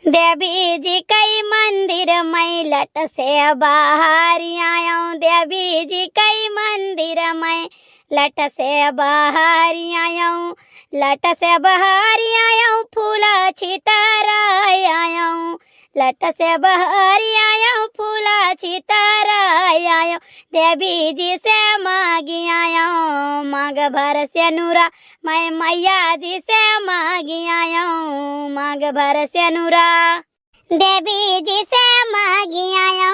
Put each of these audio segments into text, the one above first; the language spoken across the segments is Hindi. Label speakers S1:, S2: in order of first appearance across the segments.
S1: देवी जी कई मंदिर में लट से बाहर आया। देवी जी कई मंदिर में लट से बाहर आया। लट से बाहर आया फूला छितर आया। लट से बाहर आया फूला छितर आया। देवी जी से मांगी आया मांग भर से नूरा। मैं मैया जी से मांगी आया मांग भर से नूरा। देवी जी से मांगी आया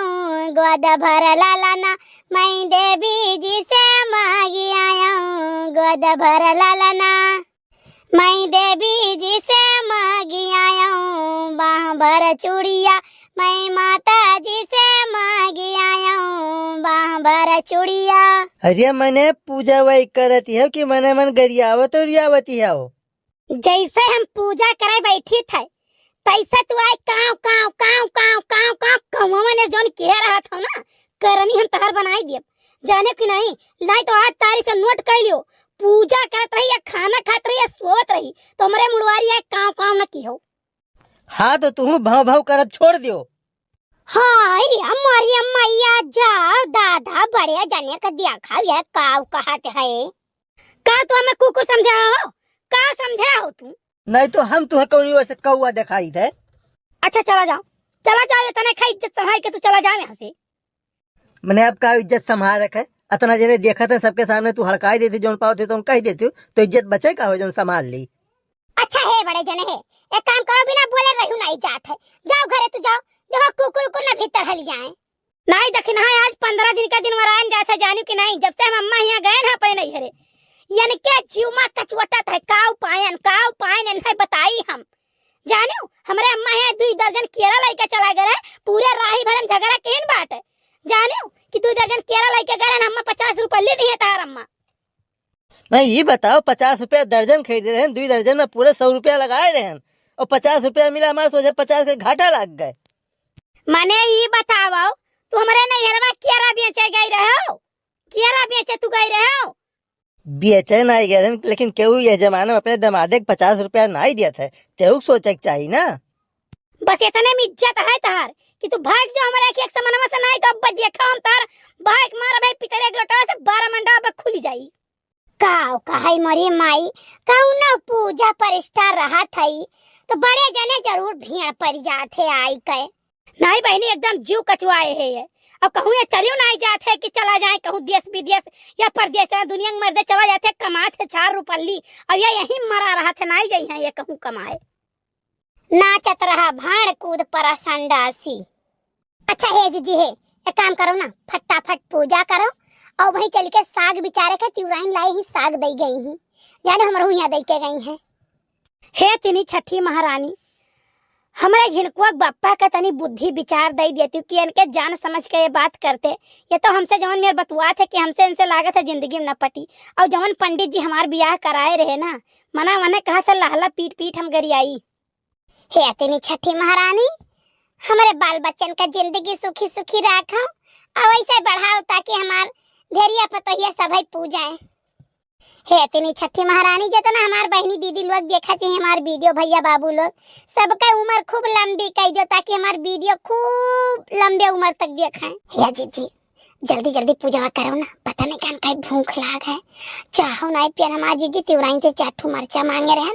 S1: गोद भर लालाना। मैं देवी जी से मांगी आया गोद भर लालाना। मैं देवी जी से मांगी आया बाह भर चूड़िया। मैं माता जी से मांगी आया बाह भर चूड़िया।
S2: अरे मैंने पूजा वही करती है कि मने मन गरियावत और रियावती है वो।
S1: जैसे हम पूजा करे बैठी थे तैसे तू आई काव काव काव काव काव काव कौवा ने जोन कह रहा था ना करनी हम तहर बनाई दिए। जाने कि नहीं लाई तो आज तारीख से नोट कर लियो। पूजा करत रही या खाना खात रही या सोत रही तो हमरे मुड़वारी है काव काव न की हो।
S2: हाँ तो तू भाव भाव करब छोड़ दियो।
S1: हाय रे हमारी मैया जा दादा बड़े जाने का देखा ये काव कहते है। का तो हमें कुकु समझाओ का समझाओ तू।
S2: नहीं तो हम तुम्हें कौन वैसे कौआ दिखाई थे।
S1: अच्छा चला जाओ तने खाई इज्जत संभाल के तो चला जाओ यहाँ से।
S2: मैंने आपका इज्जत संभाल रखे अतना जने देखा था सबके सामने तू हड़काई देती जो पाओ थे तो कह देती तो इज्जत बचे का हो जो संभाल ली।
S1: अच्छा है बड़े जने है एक काम करो बिना बोले रहू नहीं जात है। जाओ घरे तो जाओ देखो कुकुर को ना भीतर हल जाए। नहीं देखना है आज 15 दिन का दिन वरान जाता जानू कि नहीं। जब से हम अम्मा यहाँ गए ना अपने नहीं हरे यानी क्या जीवमा कचवटत है काव पायन नहीं बताई हम जानो। हमारे अम्मा यहाँ 2 दर्जन केरा लेके चला गए पूरे राही भरम झगड़ा केन बात है जानो कि 2 दर्जन केरा लेके गए अम्मा 50 रुपए ले दिए तार अम्मा।
S2: मैं ये बताओ 50 रुपया दर्जन खरीद रहे हैं 2 दर्जन में पूरे 100 रुपया लगाए रहे हैं और 50 रुपया मिला हमारे सोचे 50 के घाटा लग गए।
S1: मने ये बताओ तू हमारे नैहरवा केरा बेचे गई रहो केरा बेचे तू गई रहो।
S2: बेचे नहीं गए लेकिन केहू ये जमाने में अपने दमादे 50 रुपया नहीं दिया था तेहू सोचे चाहिए ना।
S1: बस इतने में इज्जत है तार कि तू भाग जा हमारे एक समनवा से नहीं तो अब देखा हम तार भाग मार भाई पितरे एक लोटा से 12 मंडा पे खुल जाई। काव कहाई मरी माई काऊ ना पूजा परिष्ठा रहा थई तो बड़े जने जरूर भीड़ पड़ जाते आई के। नहीं बहनी एकदम जीव कचवाए है ये। अब कहूँ ये चलियो नहीं जाते कि चला जाए कहूँ देश विदेश या परदेश दुनिया में मर्दे चला जाते कमाते 4 रुपल्ली अब ये यही मरा रहा थे नहीं जाइए ये कहूँ कमाए। नाचत रहा भाड़ कूद पर संडासी। अच्छा है जीजी है एक काम करो ना फटाफट पूजा करो और वहीं चल के साग बिचारे के तिवराइन लाई ही साग दई गई ही जाने हमरो यहाँ दई के गई है। हे तिनी छठी महारानी हमारे झिनकुआ बापा का तनी बुद्धि विचार दई देती कि इनके जान समझ के ये बात करते। ये तो हमसे जवन मेरे बतुआ थे कि हमसे इनसे लागत है जिंदगी में न पटी और जवन पंडित जी हमार बियाह कराए रहे ना मना कहा था लहला पीट पीट हम गरियाई। हे तेनी छठी महारानी हमारे बाल बच्चन का जिंदगी सुखी सुखी रखो और ऐसे बढ़ाओ ताकि हमार धेरिया पतोहिया सभी पूजाए। हे तेनी छठी महारानी जितना हमार बहनी दीदी लोग देखा थे हमार वीडियो भैया बाबू लोग सबका उम्र खूब लंबी कर दो ताकि हमार वीडियो खूब लंबे उम्र तक देखाएं। हे जीजी जल्दी जल्दी पूजा करो ना पता नहीं कान का भूख लाग है चाहो नहीं पियन हमार जीजी तिवराइन से चाठू मरचा मांगे रहन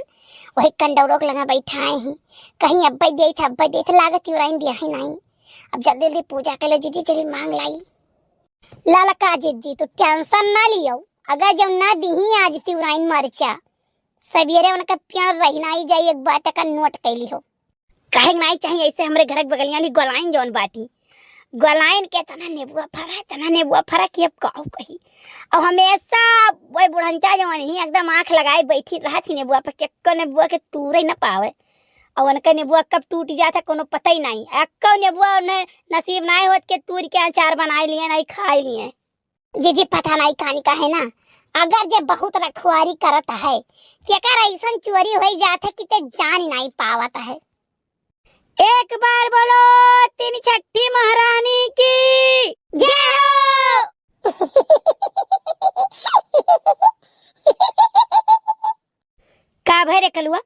S1: वही कंडौरों लगा बैठाए ही कहीं अब्बई दे थे लागत तिवराइन दिया ही नहीं। अब जल्दी जल्दी पूजा कर लो जीजी चली मांग लाई। लाला का जीजी तो टेंशन ना लियो अगर जब ना दी आज तिवराइन मरचा सवेरे उनका प्यार रहना ही जाए 1 बात का नोट कैली हो कहे नहीं चाहिए ऐसे हमारे घर बगलिया गोलाइन जौन बाटी गोलाइन के तना नेबुआ फरा कि अब कहू कही और हमेशा वही बुढ़ंचा जवन ही एकदम आंख लगाए बैठी रहा थी नेबुआ पर के नेबुआ के तूरे न पावे और उनका नेबुआ कब टूट जाता कोनो पता ही नहीं। एक्को नेबुआ उन्हें नसीब ना होत के तूर के अचार बनाए लिए नहीं खाए लिए। जी पता नहीं कहानी का है ना अगर जब बहुत रखवारी करता है तेकर ऐसा चोरी हो जाता कि ते जान ही नहीं पावता है। एक बार बोलो तीन छठी महारानी की जय हो। का भरे कलुआ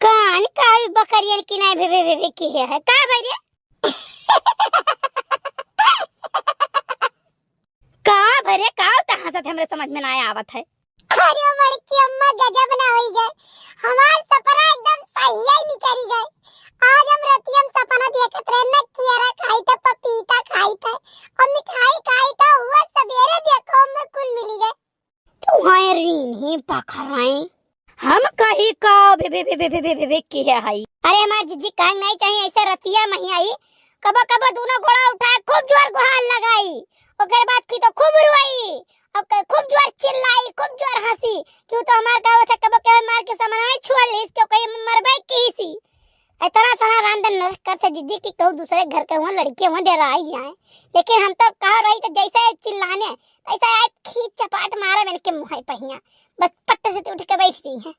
S1: कान का बकरियन की नहीं भे की है का भाई रे का भरे का त हंसत हमरे समझ में ना आवत है।
S3: अरे बड़की अम्मा गजब ना होई गए, हमार सपना एकदम सही ही निकली गए। आज हम रतियम सपना देखत रहे न केरा खाई था, पपीता खाई था और मिठाई खाई था, हुआ सवेरे देखो में कुल मिली गए।
S1: तुम्हारे रीन ही पखराए हम कही का बे की है हाई। अरे हमार जीजी काहे नहीं चाहिए ऐसे रतिया मही आई, कबा कबा दोनों घोड़ा उठा खूब जोर गुहार लगाई, ओकर बाद की तो खूब रोई और खूब जोर चिल्लाई, खूब जोर हंसी क्यों तो हमार गाँव था कबा कबा मार के सामान छुआ ली क्यों कहीं मरबे की सी इतना तरह रांधन नरक करते जीजी की कहूँ दूसरे घर के वहाँ लड़के वहाँ डरा ही जाए, लेकिन हम तो कहा रही तो जैसे चिल्लाने ऐसा आए खींच चपाट मारा मैंने के मुँह पहिया बस पट्टे से उठ के बैठ गई है।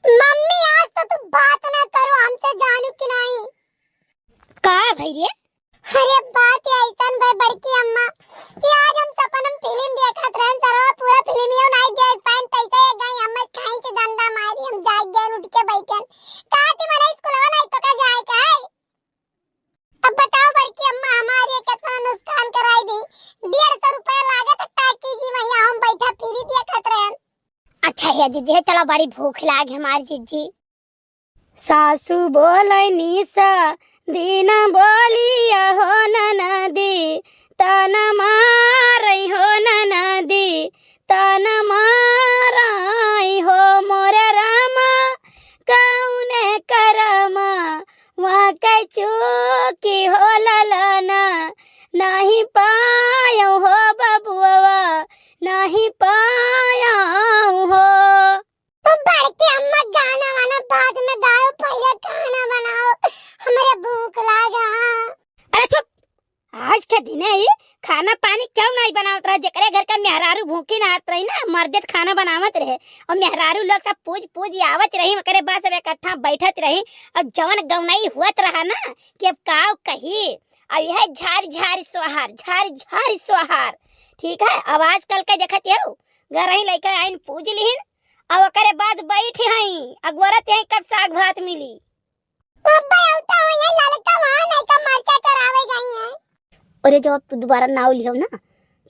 S3: मम्मी आज तो तू बात ना करो हमसे, जानू कि नहीं
S1: का भैया?
S3: अरे बात ऐसन भाई बड़की अम्मा कि आज हम सपन में फिल्म देखत रहन, सरवा पूरा फिल्म यो नहीं देख पाइन, तैसे गई हम खाई से डंडा मारी, हम जाग गए उठ के बैठन कहती मने स्कूलवा नहीं तो का जाए का है। अब बताओ बड़की अम्मा हमारे कितना नुकसान कराई दी, 150 रुपया लागत टाकी जी भैया हम बैठा फिरी देखत रहन।
S1: अच्छा है जीजी चलो बड़ी भूख लाग हमारी जीजी। सासू बोलनी सा दीना बोलिया हो ननदी तना मारई हो ननदी तना मारई हो मोरे रामा कौने करमा वहाँ के चूकी हो ललना नहीं पायो हो बबुआ नहीं पाया हो।
S3: बड़की अम्मा गाना वाना बाद में गाओ, पहले खाना बनाओ, हमारे भूख लागा।
S1: अरे चुप, आज के दिन ही खाना पानी क्यों नहीं बनावत रहे, जकरे घर का मेहरारू भूखी ना आत रही ना मर्दत खाना बनावत रहे और मेहरारू लोग सब पूज आवत रही, ओकरे बाद सब इकट्ठा बैठत रही और जवन गौनई हुआत रहा ना कि अब काव कही अब यह झारी सोहार ठीक है। अब आजकल के देखत हो घर ही लइका आइन पूज लिहिन और ओकरे बाद बैठी हई अगवरत यही कब साग भात मिली।
S3: अब्बा औता हो ये लड़का वहां नहीं का मरचा चरावे गई है।
S1: अरे जब तू दोबारा नाव लियो ना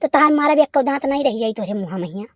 S1: तो तार मारा भी एक दांत नहीं रह जाई तोरे मुंह में।